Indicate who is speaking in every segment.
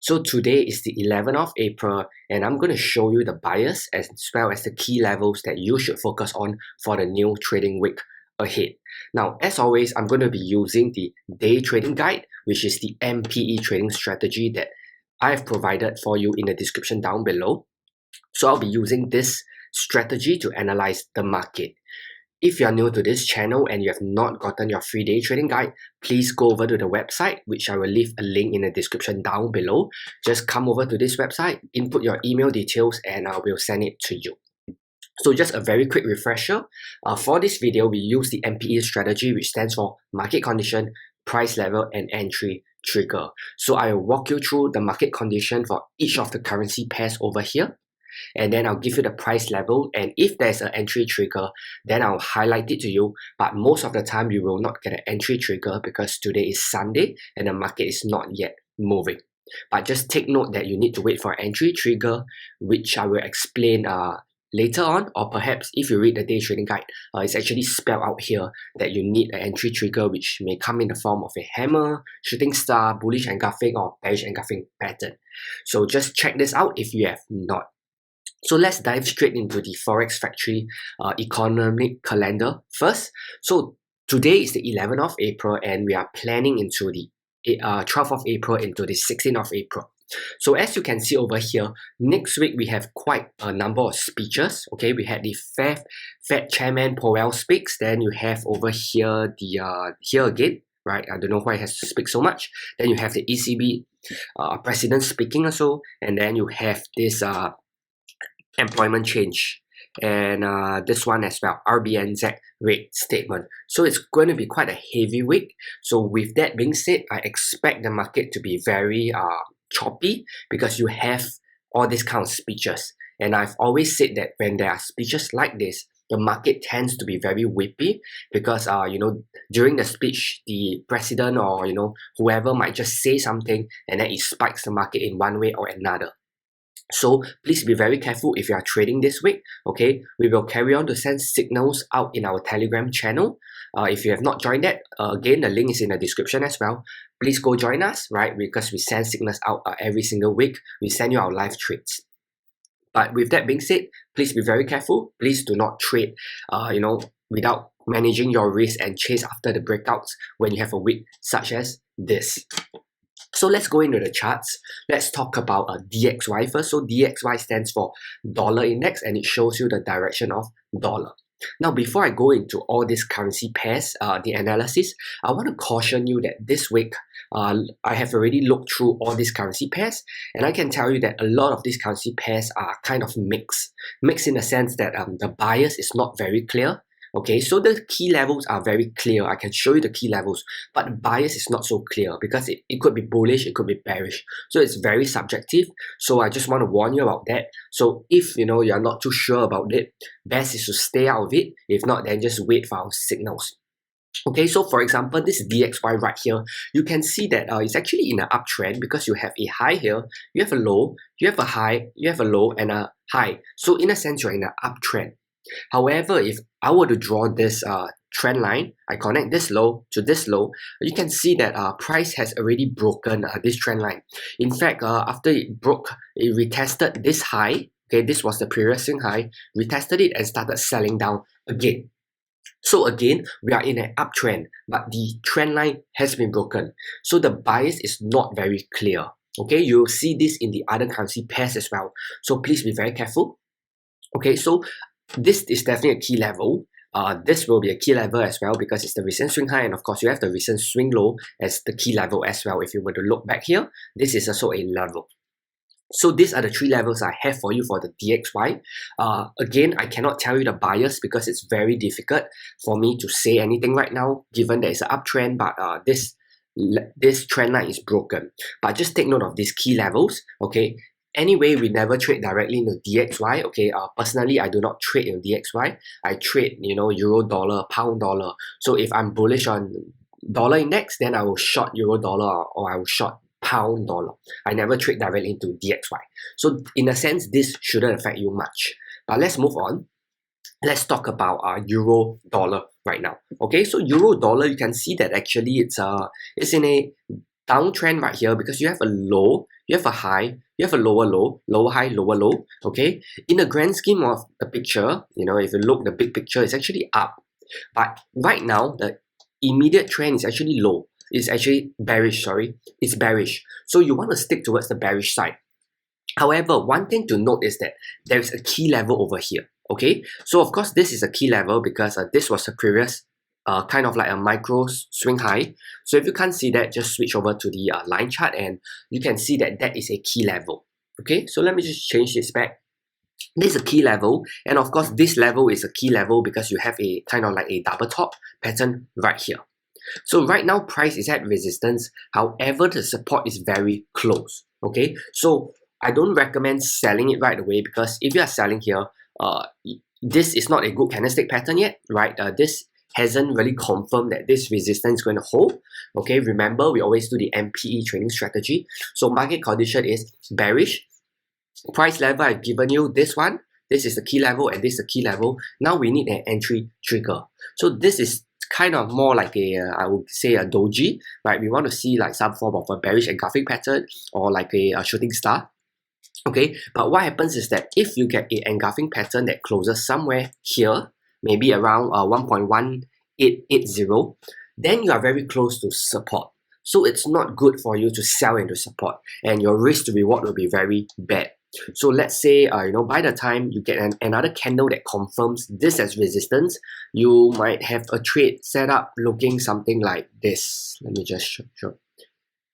Speaker 1: So today is the 11th of April and I'm going to show you the bias as well as the key levels that you should focus on for the new trading week ahead. Now, as always, I'm going to be using the day trading guide, which is the MPE trading strategy that I've provided for you in the description down below. So I'll be using this strategy to analyze the market. If you are new to this channel and you have not gotten your free day trading guide, please go over to the website, which I will leave a link in the description down below. Just come over to this website, input your email details, and I will send it to you. So just a very quick refresher, for this video, we use the MPE strategy, which stands for market condition, price level, and entry trigger. So I will walk you through the market condition for each of the currency pairs over here. And then I'll give you the price level, and if there's an entry trigger, then I'll highlight it to you. But most of the time you will not get an entry trigger because today is Sunday and the market is not yet moving. But just take note that you need to wait for an entry trigger, which I will explain later on, or perhaps if you read the day trading guide, it's actually spelled out here that you need an entry trigger, which may come in the form of a hammer, shooting star, bullish engulfing, or bearish engulfing pattern. So just check this out if you have not. So let's dive straight into the Forex Factory economic calendar first. So today is the 11th of April and we are planning into the 12th of April into the 16th of April. So as you can see over here, next week we have quite a number of speeches. Okay, we had the Fed Chairman Powell speaks. Then you have over here the here again, right? I don't know why it has to speak so much. Then you have the ECB president speaking also, and then you have this employment change, and this one as well, RBNZ rate statement. So it's going to be quite a heavy week. So with that being said, I expect the market to be very choppy because you have all these kind of speeches. And I've always said that when there are speeches like this, the market tends to be very whippy because during the speech, the president or whoever might just say something and then it spikes the market in one way or another. So please be very careful if you are trading this week. Okay, we will carry on to send signals out in our Telegram channel. If you have not joined that, again, the link is in the description as well. Please go join us, right? Because we send signals out every single week. We send you our live trades. But with that being said, please be very careful. Please do not trade, without managing your risk and chase after the breakouts when you have a week such as this. So let's go into the charts. Let's talk about DXY first. So DXY stands for dollar index and it shows you the direction of dollar. Now, before I go into all these currency pairs, the analysis, I want to caution you that this week, I have already looked through all these currency pairs and I can tell you that a lot of these currency pairs are kind of mixed. Mixed in the sense that the bias is not very clear. Okay, so the key levels are very clear. I can show you the key levels, but the bias is not so clear because it could be bullish, it could be bearish. So it's very subjective. So I just want to warn you about that. So if you're not too sure about it, best is to stay out of it. If not, then just wait for our signals. Okay, so for example, this DXY right here, you can see that it's actually in an uptrend because you have a high here, you have a low, you have a high, you have a low, and a high. So in a sense, you're in an uptrend. However, if I were to draw this trend line, I connect this low to this low, you can see that price has already broken this trend line. In fact, after it broke, it retested this high. Okay, this was the previous swing high, retested it and started selling down again. So again, we are in an uptrend, but the trend line has been broken. So the bias is not very clear. Okay, you'll see this in the other currency pairs as well. So please be very careful. Okay, so this is definitely a key level. This will be a key level as well because it's the recent swing high, and of course you have the recent swing low as the key level as well. If you were to look back here, this is also a level. So these are the three levels I have for you for the DXY. Again, I cannot tell you the bias because it's very difficult for me to say anything right now given there is an uptrend, but this trend line is broken. But just take note of these key levels, okay? Anyway, we never trade directly into DXY. Okay, personally, I do not trade in DXY. I trade, euro dollar, pound dollar. So if I'm bullish on dollar index, then I will short euro dollar or I will short pound dollar. I never trade directly into DXY. So in a sense, this shouldn't affect you much. But let's move on. Let's talk about euro dollar right now. Okay, so euro dollar, you can see that actually it's in a downtrend right here because you have a low, you have a high, you have a lower low, lower high, lower low, okay? In the grand scheme of the picture, you know, if you look the big picture, it's actually up. But right now, the immediate trend is actually low. It's actually bearish, sorry. It's bearish. So you want to stick towards the bearish side. However, one thing to note is that there is a key level over here, okay? So of course, this is a key level because this was a previous kind of like a micro swing high. So if you can't see that, just switch over to the line chart and you can see that that is a key level, okay? So let me just change this back. This is a key level, and of course, this level is a key level because you have a kind of like a double top pattern right here. So right now, price is at resistance. However, the support is very close, okay? So I don't recommend selling it right away because if you are selling here, this is not a good candlestick pattern yet, right? This hasn't really confirmed that this resistance is going to hold, okay? Remember, we always do the MPE trading strategy. So market condition is bearish. Price level I've given you, this one, this is the key level and this is the key level. Now we need an entry trigger. So this is kind of more like a, I would say a doji, right? We want to see like some form of a bearish engulfing pattern or like a shooting star. Okay, but what happens is that if you get an engulfing pattern that closes somewhere here, maybe around 1.1880, then you are very close to support. So it's not good for you to sell into support and your risk to reward will be very bad. So let's say, you know, by the time you get another candle that confirms this as resistance, you might have a trade set up looking something like this. Let me just show.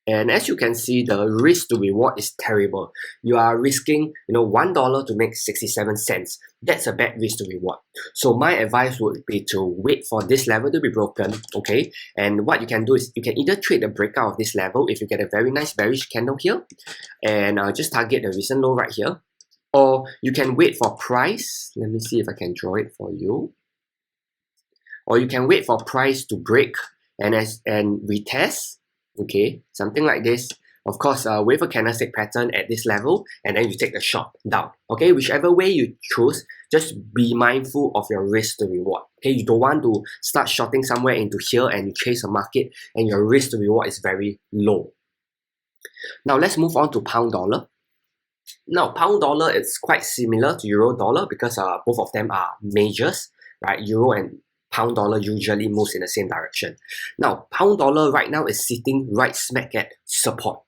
Speaker 1: And as you can see, the risk to reward is terrible. You are risking, you know, $1 to make 67 cents. That's a bad risk to reward. So my advice would be to wait for this level to be broken, okay? And what you can do is you can either trade the breakout of this level if you get a very nice bearish candle here, and just target the recent low right here, or you can wait for price. Let me see if I can draw it for you. Or you can wait for price to break and retest. Okay, something like this. Of course, with a candlestick pattern at this level, and then you take a shot down. Okay, whichever way you choose, just be mindful of your risk to reward. Okay, you don't want to start shorting somewhere into here and you chase a market and your risk to reward is very low. Now let's move on to pound dollar. Now pound dollar is quite similar to euro dollar because both of them are majors, right? Euro and pound dollar usually moves in the same direction. Now, pound dollar right now is sitting right smack at support.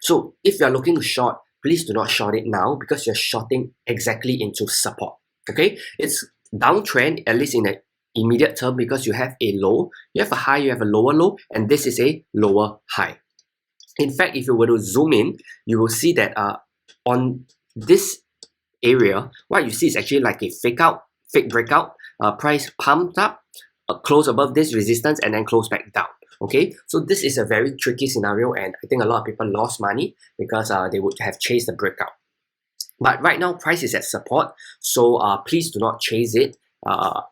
Speaker 1: So if you're looking to short, please do not short it now because you're shorting exactly into support. Okay, it's downtrend, at least in the immediate term, because you have a low, you have a high, you have a lower low, and this is a lower high. In fact, if you were to zoom in, you will see that on this area, what you see is actually like a fake breakout. Price pumped up, close above this resistance and then close back down. Okay, so this is a very tricky scenario and I think a lot of people lost money because they would have chased the breakout. But right now price is at support, so please do not chase it.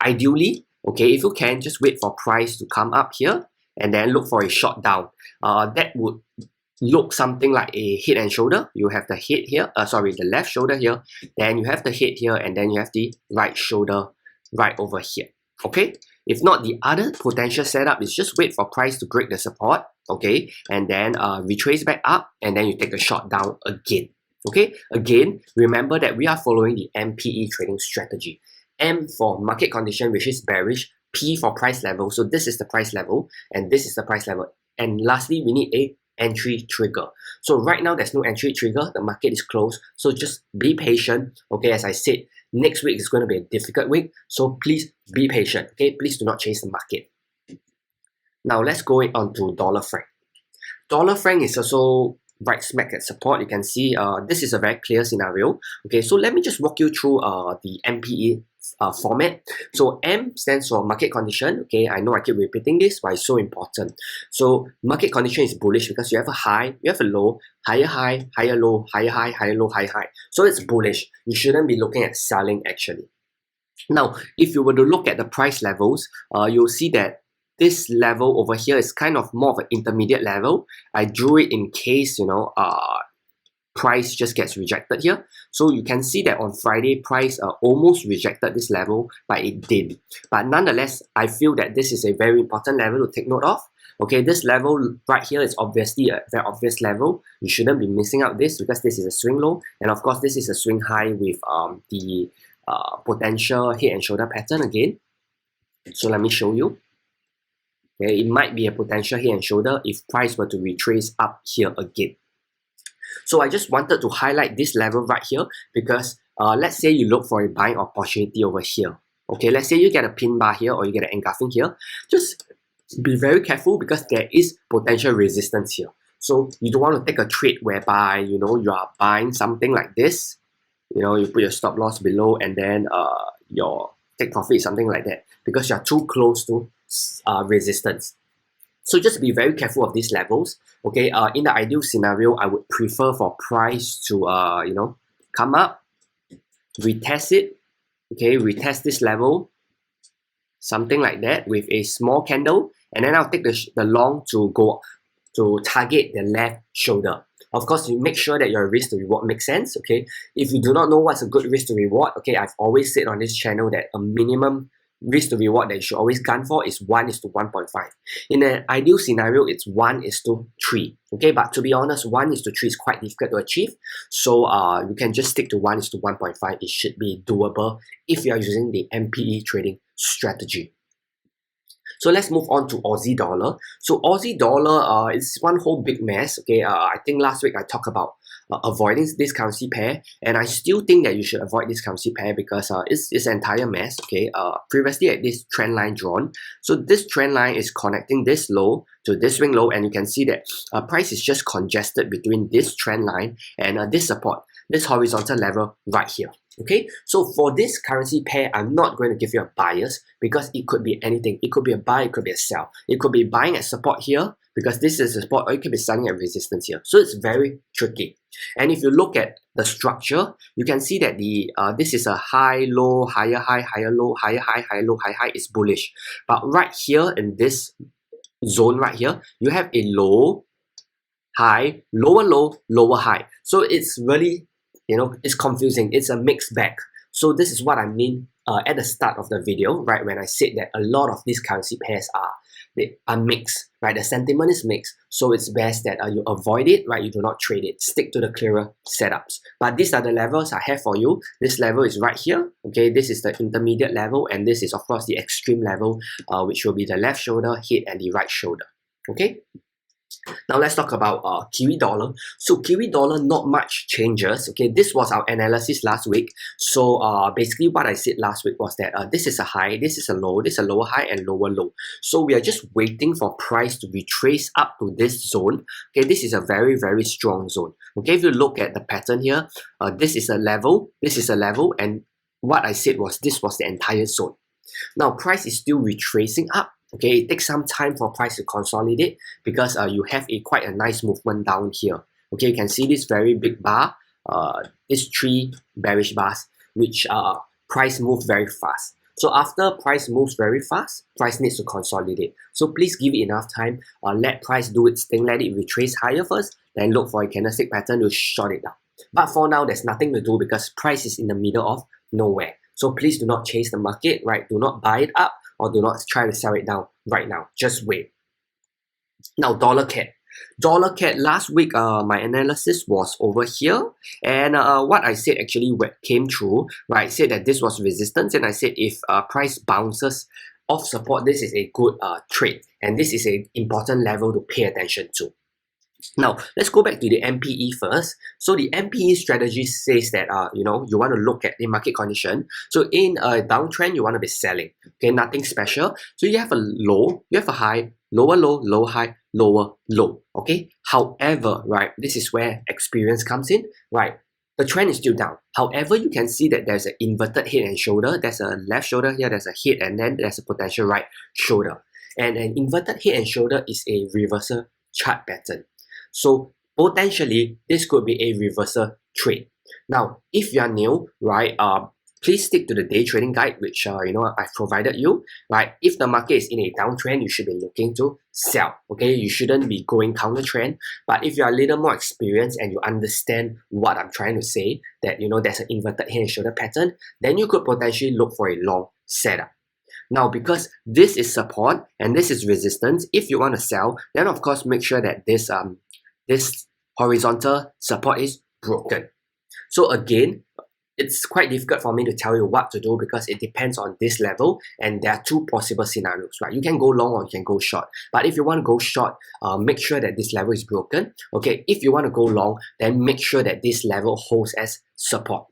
Speaker 1: Ideally, okay, if you can, just wait for price to come up here and then look for a short down. That would look something like a head and shoulder. You have the head here, the left shoulder here, then you have the head here, and then you have the right shoulder right over here. Okay, if not, the other potential setup is just wait for price to break the support, okay, and then retrace back up and then you take a short down again. Okay, again, remember that we are following the MPE trading strategy. M for market condition, which is bearish, P for price level, so this is the price level and this is the price level, and lastly we need a entry trigger. So right now there's no entry trigger, the market is closed, so just be patient. Okay, as I said, next week is going to be a difficult week, so please be patient. Okay, please do not chase the market. Now let's go on to dollar franc. Dollar franc is also right smack at support. You can see this is a very clear scenario. Okay, so let me just walk you through the MPE format. So M stands for market condition. Okay, I know I keep repeating this, but it's so important. So market condition is bullish because you have a high, you have a low, higher low, higher high, higher low, higher high. So it's bullish. You shouldn't be looking at selling actually. Now, if you were to look at the price levels, you'll see that this level over here is kind of more of an intermediate level. I drew it in case, you know, price just gets rejected here. So you can see that on Friday, price almost rejected this level, but it did. But nonetheless, I feel that this is a very important level to take note of. Okay, this level right here is obviously a very obvious level. You shouldn't be missing out this because this is a swing low, and of course this is a swing high with the potential head and shoulder pattern again. So let me show you. Okay, it might be a potential head and shoulder if price were to retrace up here again. So I just wanted to highlight this level right here because let's say you look for a buying opportunity over here. Okay, let's say you get a pin bar here or you get an engulfing here. Just be very careful because there is potential resistance here. So you don't want to take a trade whereby you are buying something like this. You put your stop loss below and then your take profit is something like that because you're too close to resistance. So just be very careful of these levels. Okay, in the ideal scenario, I would prefer for price to come up, retest it. Okay, retest this level, something like that with a small candle, and then I'll take the long to go to target the left shoulder. Of course, you make sure that your risk to reward makes sense. Okay, if you do not know what's a good risk to reward, okay, I've always said on this channel that a minimum risk to reward that you should always gun for is 1:1.5. In an ideal scenario, it's 1:3. Okay, but to be honest, 1:3 is quite difficult to achieve. So you can just stick to 1:1.5. It should be doable if you are using the MPE trading strategy. So let's move on to Aussie dollar. So Aussie dollar is one whole big mess. Okay, I think last week I talked about avoiding this currency pair, and I still think that you should avoid this currency pair because it's an entire mess. Okay, previously at this trend line drawn, so this trend line is connecting this low to this swing low, and you can see that price is just congested between this trend line and this support, this horizontal level right here. Okay, so for this currency pair, I'm not going to give you a bias because it could be anything. It could be a buy, it could be a sell. It could be buying at support here because this is a support, or it could be selling at resistance here. So it's very tricky. And if you look at the structure, you can see that this is a high, low, higher high, higher low, higher high, higher low, high high is bullish. But right here in this zone right here, you have a low, high, lower low, lower high. So it's really, it's confusing. It's a mixed bag. So this is what I mean at the start of the video, right? When I said that a lot of these currency pairs are mixed, right? The sentiment is mixed. So it's best that you avoid it, right? You do not trade it. Stick to the clearer setups. But these are the levels I have for you. This level is right here. Okay, this is the intermediate level, and this is of course the extreme level, which will be the left shoulder, head, and the right shoulder. Okay. Now let's talk about Kiwi dollar. So Kiwi dollar, not much changes. Okay, this was our analysis last week. So basically what I said last week was that this is a high, this is a low, this is a lower high and lower low. So we are just waiting for price to retrace up to this zone. Okay, this is a very, very strong zone. Okay, if you look at the pattern here, this is a level, and what I said was this was the entire zone. Now price is still retracing up. Okay, it takes some time for price to consolidate because you have quite a nice movement down here. Okay, you can see this very big bar, these three bearish bars, which price moved very fast. So after price moves very fast, price needs to consolidate. So please give it enough time. Let price do its thing, let it retrace higher first, then look for a candlestick pattern to short it down. But for now, there's nothing to do because price is in the middle of nowhere. So please do not chase the market, right? Do not buy it up or do not try to sell it down right now. Just wait. Now, dollar CAD. Dollar CAD, last week, my analysis was over here. And what I said actually came true, right? I said that this was resistance. And I said if price bounces off support, this is a good trade. And this is an important level to pay attention to. Now, let's go back to the MPE first. So the MPE strategy says that, you want to look at the market condition. So in a downtrend, you want to be selling. Okay, nothing special. So you have a low, you have a high, lower low, low high, lower low. Okay. However, right, this is where experience comes in, right? The trend is still down. However, you can see that there's an inverted head and shoulder. There's a left shoulder here, there's a head, and then there's a potential right shoulder. And an inverted head and shoulder is a reversal chart pattern. So potentially, this could be a reversal trade. Now, if you are new, right, please stick to the day trading guide, which I've provided you, right? If the market is in a downtrend, you should be looking to sell. Okay, you shouldn't be going counter trend. But if you are a little more experienced and you understand what I'm trying to say, that there's an inverted head and shoulder pattern, then you could potentially look for a long setup. Now, because this is support and this is resistance, if you want to sell, then of course make sure that this horizontal support is broken. So again, it's quite difficult for me to tell you what to do because it depends on this level, and there are two possible scenarios, right? You can go long or you can go short. But if you want to go short, make sure that this level is broken. Okay, if you want to go long, then make sure that this level holds as support.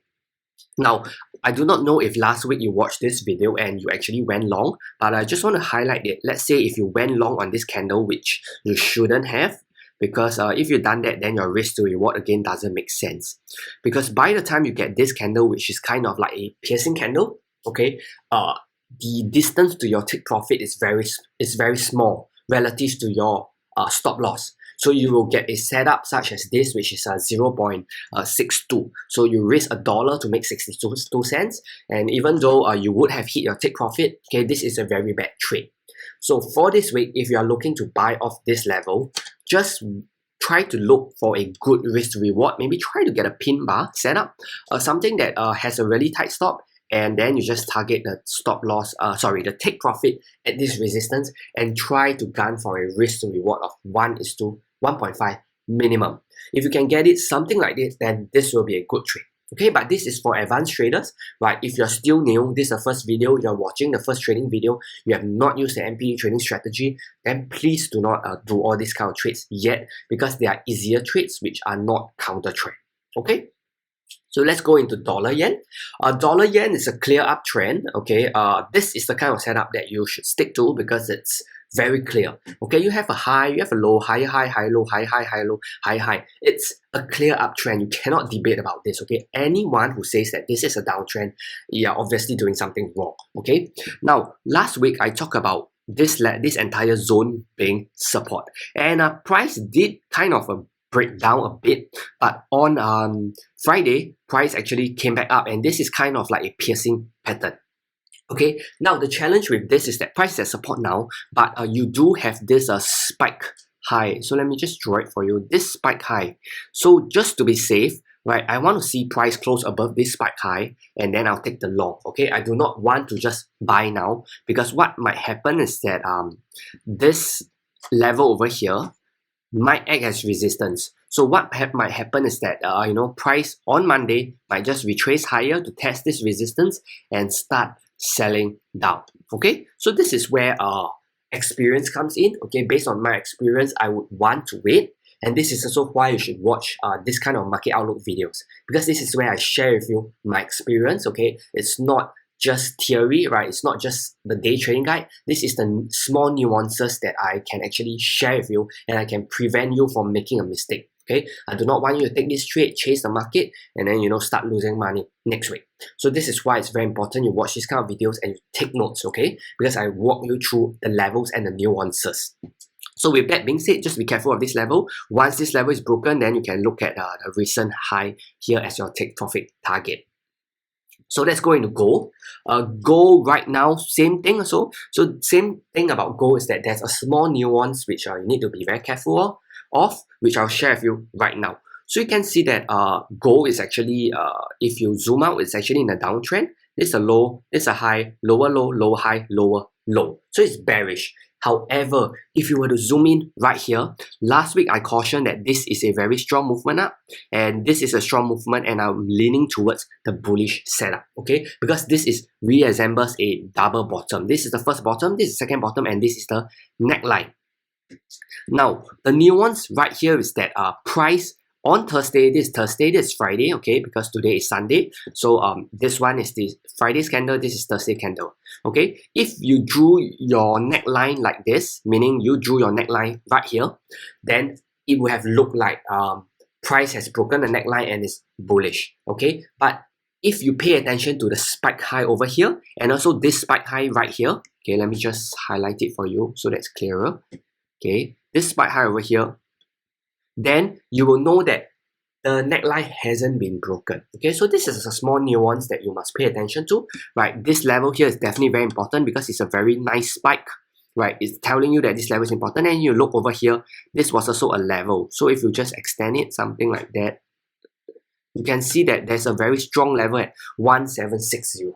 Speaker 1: Now, I do not know if last week you watched this video and you actually went long, but I just want to highlight it. Let's say if you went long on this candle, which you shouldn't have, because if you've done that, then your risk to reward again doesn't make sense. Because by the time you get this candle, which is kind of like a piercing candle, okay, the distance to your take profit is very small relative to your stop loss. So you will get a setup such as this, which is 0.62. So you risk $1 to make 62 cents, and even though you would have hit your take profit, okay, this is a very bad trade. So for this week, if you are looking to buy off this level, just try to look for a good risk to reward. Maybe try to get a pin bar setup, something that has a really tight stop, and then you just target the stop loss, the take profit at this resistance, and try to gun for a risk to reward of 1:1.5 minimum. If you can get it something like this, then this will be a good trade. Okay, but this is for advanced traders, right? If you're still new, this is the first video, you're watching the first trading video, you have not used the MPE trading strategy, then please do not do all these kind of trades yet, because they are easier trades which are not counter trade. Okay, so let's go into dollar yen. Dollar yen is a clear uptrend. Okay, this is the kind of setup that you should stick to because it's very clear. Okay, you have a high, you have a low, high, high, high, low, high, high, high, low, high, high. It's a clear uptrend. You cannot debate about this. Okay, anyone who says that this is a downtrend, you're obviously doing something wrong. Okay, now last week I talked about this entire zone being support, and price did kind of break down a bit, but on Friday, price actually came back up, and this is kind of like a piercing pattern. Okay, now the challenge with this is that price is at support now, but you do have this spike high. So let me just draw it for you, this spike high. So just to be safe, right, I want to see price close above this spike high, and then I'll take the long. Okay, I do not want to just buy now, because what might happen is that this level over here might act as resistance. So what might happen is that price on Monday might just retrace higher to test this resistance and start selling down. Okay, so this is where experience comes in. Okay, based on my experience, I would want to wait, and this is also why you should watch this kind of market outlook videos, because this is where I share with you my experience. Okay, it's not just theory, right? It's not just the day trading guide. This is the small nuances that I can actually share with you, and I can prevent you from making a mistake. Okay, I do not want you to take this trade, chase the market, and then start losing money next week. So this is why it's very important you watch these kind of videos and you take notes, okay? Because I walk you through the levels and the nuances. So with that being said, just be careful of this level. Once this level is broken, then you can look at the recent high here as your take profit target. So let's go into gold. Gold right now, same thing. So same thing about gold is that there's a small nuance which you need to be very careful of, which I'll share with you right now. So you can see that gold is actually, if you zoom out, it's actually in a downtrend. This is a low, this is a high, lower low, lower high, lower low. So it's bearish. However, if you were to zoom in right here, last week I cautioned that this is a very strong movement up, and this is a strong movement, and I'm leaning towards the bullish setup, okay? Because this resembles a double bottom. This is the first bottom, this is the second bottom, and this is the neckline. Now, the nuance right here is that price on Thursday, this is Friday, okay, because today is Sunday. So this one is the Friday's candle, this is Thursday candle, okay? If you drew your neckline like this, meaning you drew your neckline right here, then it would have looked like price has broken the neckline and is bullish, okay? But if you pay attention to the spike high over here, and also this spike high right here, okay, let me just highlight it for you so that's clearer, okay? This spike high over here, then you will know that the neckline hasn't been broken. Okay, so this is a small nuance that you must pay attention to, right? This level here is definitely very important because it's a very nice spike, right? It's telling you that this level is important, and you look over here, this was also a level. So if you just extend it, something like that, you can see that there's a very strong level at 1760.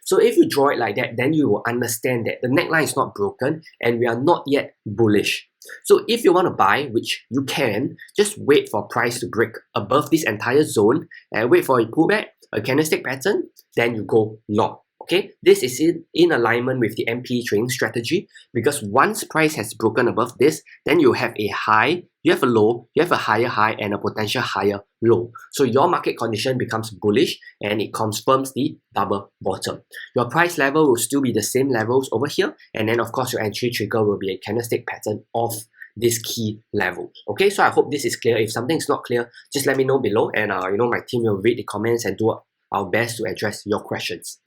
Speaker 1: So if you draw it like that, then you will understand that the neckline is not broken and we are not yet bullish. So if you want to buy, which you can, just wait for price to break above this entire zone and wait for a pullback, a candlestick pattern, then you go long. Okay, this is in alignment with the MPE trading strategy, because once price has broken above this, then you have a high, you have a low, you have a higher high and a potential higher low. So your market condition becomes bullish and it confirms the double bottom. Your price level will still be the same levels over here, and then of course your entry trigger will be a candlestick pattern of this key level. Okay, so I hope this is clear. If something is not clear, just let me know below, and my team will read the comments and do our best to address your questions.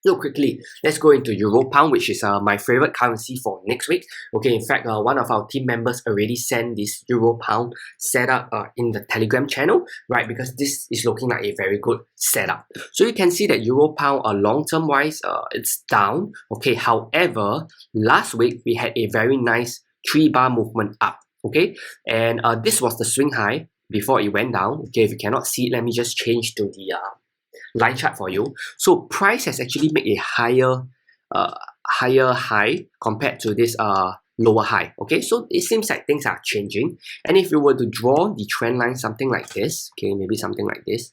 Speaker 1: So quickly, let's go into Euro Pound, which is my favorite currency for next week. Okay, in fact, one of our team members already sent this Euro Pound setup in the Telegram channel, right? Because this is looking like a very good setup. So you can see that Euro Pound, long-term wise, it's down. Okay, however, last week we had a very nice 3-bar movement up. Okay, and this was the swing high before it went down. Okay, if you cannot see it, let me just change to the line chart for you. So price has actually made a higher high compared to this lower high. Okay, so it seems like things are changing. And if you were to draw the trend line, something like this, okay, maybe something like this,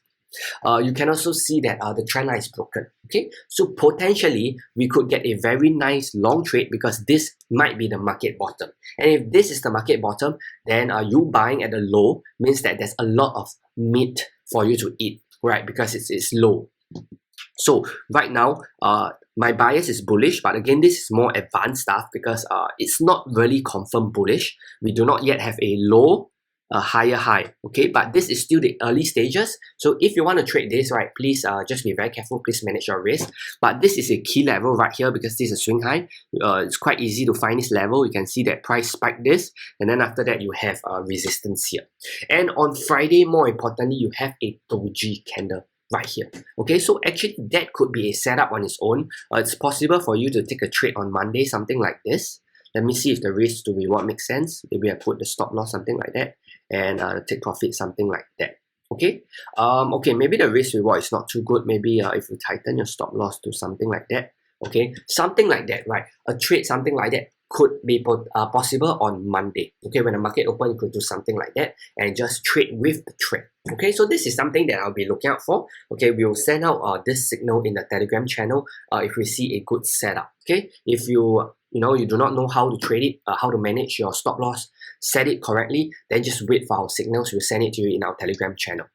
Speaker 1: you can also see that the trend line is broken. Okay, so potentially we could get a very nice long trade, because this might be the market bottom. And if this is the market bottom, then you buying at the low means that there's a lot of meat for you to eat, right? Because it's low. So right now, my bias is bullish, but again, this is more advanced stuff, because it's not really confirmed bullish. We do not yet have a low, a higher high. Okay, but this is still the early stages. So if you want to trade this, right, please just be very careful. Please manage your risk. But this is a key level right here, because this is a swing high. It's quite easy to find this level. You can see that price spiked this, and then after that you have resistance here. And on Friday, more importantly, you have a doji candle right here. Okay, so actually that could be a setup on its own. It's possible for you to take a trade on Monday, something like this. Let me see if the risk to reward makes sense. Maybe I put the stop loss, something like that, and take profit, something like that. Okay, okay, maybe the risk reward is not too good. Maybe if you tighten your stop loss to something like that, okay, something like that, right? A trade, something like that, could be possible on Monday. Okay, when the market open, you could do something like that and just trade with the trend. Okay, so this is something that I'll be looking out for. Okay, we will send out this signal in the Telegram channel if we see a good setup. Okay, if you do not know how to trade it, how to manage your stop loss, set it correctly, then just wait for our signals. We'll send it to you in our Telegram channel.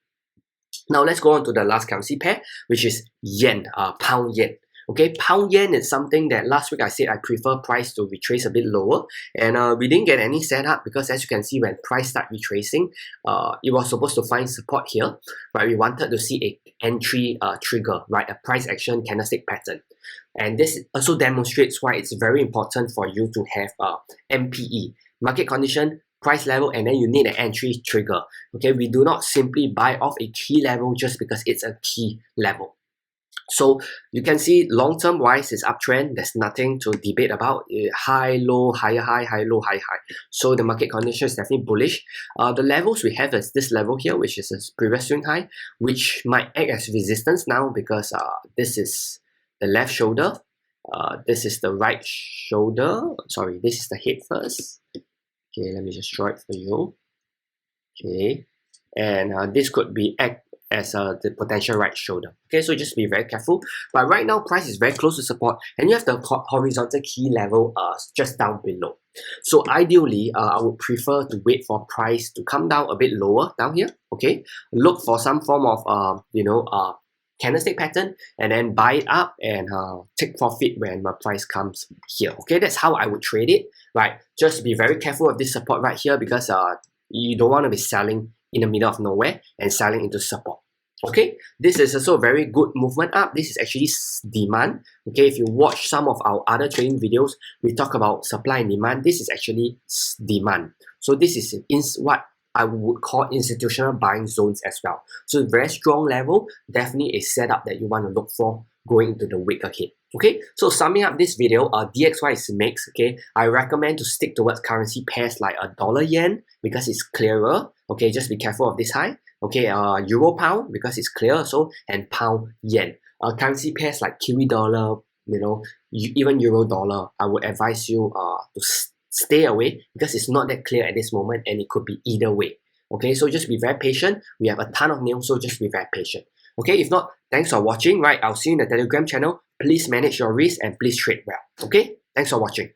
Speaker 1: Now let's go on to the last currency pair, which is yen, pound yen. Okay, pound yen is something that last week I said I prefer price to retrace a bit lower, and we didn't get any setup, because as you can see, when price start retracing, it was supposed to find support here, right? We wanted to see a entry trigger, right? A price action candlestick pattern. And this also demonstrates why it's very important for you to have MPE, market condition, price level, and then you need an entry trigger. Okay, we do not simply buy off a key level just because it's a key level. So you can see long-term wise is uptrend. There's nothing to debate about. High, low, higher high, high, low, high, high. So the market condition is definitely bullish. The levels we have is this level here, which is a previous swing high, which might act as resistance now, because this is the left shoulder. This is the right shoulder. Sorry, this is the head first. Okay, let me just draw it for you. Okay, and this could be act as the potential right shoulder. Okay, so just be very careful. But right now, price is very close to support, and you have the horizontal key level just down below. So ideally, I would prefer to wait for price to come down a bit lower down here. Okay, look for some form of candlestick pattern, and then buy it up and take profit when my price comes here. Okay, that's how I would trade it. Right, just be very careful of this support right here, because you don't want to be selling in the middle of nowhere and selling into support. Okay, this is also a very good movement up. This is actually demand. Okay, if you watch some of our other trading videos, we talk about supply and demand. This is actually demand. So this is what I would call institutional buying zones as well. So very strong level, definitely a setup that you want to look for going into the week ahead. Okay, so summing up this video, DXY is mixed. Okay, I recommend to stick towards currency pairs like a dollar yen, because it's clearer. Okay, just be careful of this high. Okay, euro pound, because it's clear also, and pound yen. currency pairs like Kiwi dollar, even Euro dollar, I would advise you to stay away because it's not that clear at this moment and it could be either way. Okay, so just be very patient. We have a ton of news, so just be very patient. Okay, if not, thanks for watching. Right, I'll see you in the Telegram channel. Please manage your risk and please trade well. Okay, thanks for watching.